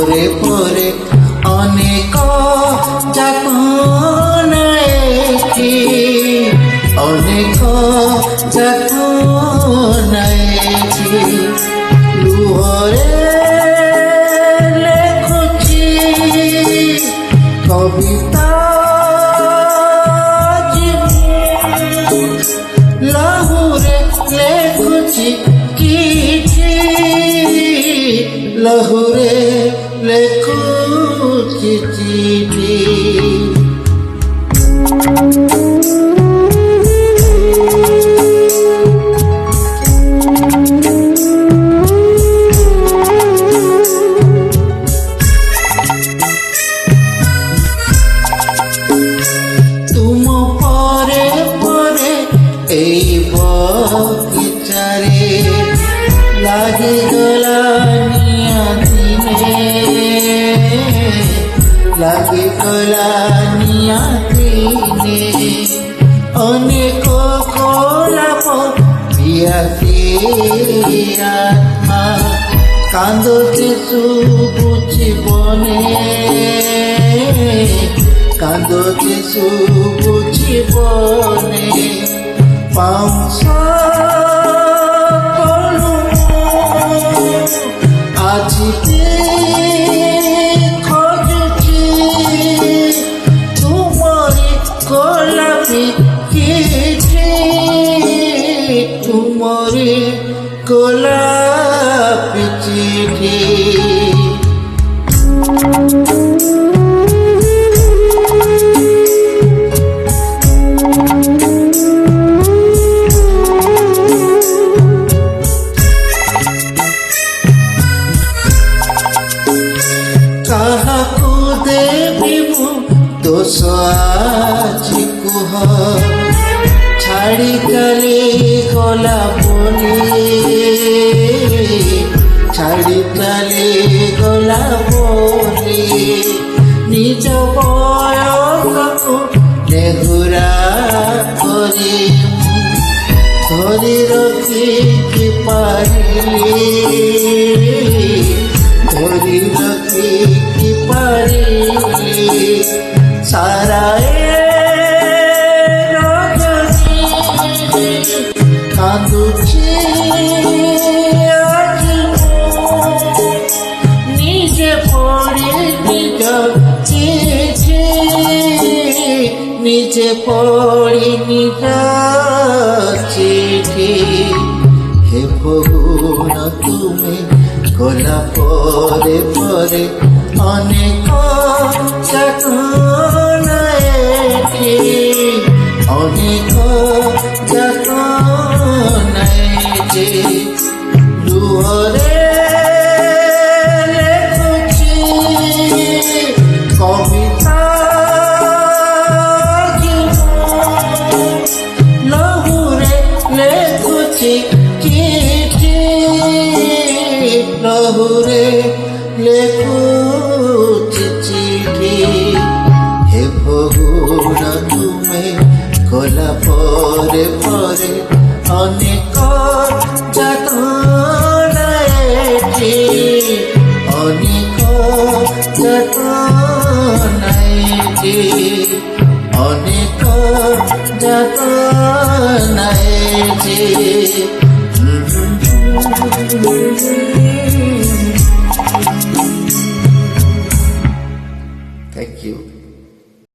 পরে পরে অনেক যখন এসেছি, অনেক যখন এসেছি, লুহরে লেখুছি কবিতা, লহুরে লেখুছি চিঠি, লহুরে লেখুছি চিঠি। তুম পরে পরে এই বগিচারে লাগিগলা নিয়াদিনে, লাগিগলা নিয়াদিনে, অনেক গোলাপ পিয়াসি আত্মা কান্দতে শুভুছি বনে, কান্দতে শুভুছি বনে, পাউঁশ আজকে খোঁজুছি তুমরি গোলাপি চিঠি, তুমরি গোলাপি চিঠি। কাহাକୁ ଦେବି ମୁଁ ଦୋଷ ଆଜି କୁହ, ଛାଡ଼ି ଚାଲି ଗଲା ବୋଲି, ଛାଡ଼ି ଚାଲି ଗଲା ବୋଲି, ନିଜ ବୟସକୁ ନେହୁରା କରି ଧରି ରଖି ପାରିଲି, ধরি রখি পারিলি, সারা রজনী কাঁদুছি আজ নিজে পড়ি নিজ চিঠি, নিজে পড়ি নিজ চিঠি। হে ভুবন তুমি গলা পরে পরে অনেক যখন এসেছি, অনেক যখন এসেছি, লুহরে লেখুছি কবিতা, লহুরে লেখুছি চিঠি, লহুরে লেখুছি চিঠি। হে ভগুণ তুমি গলা পরে পরে অনেক যখন এসেছি, অনেক যখন এসেছি, অনেক যখন এসেছি।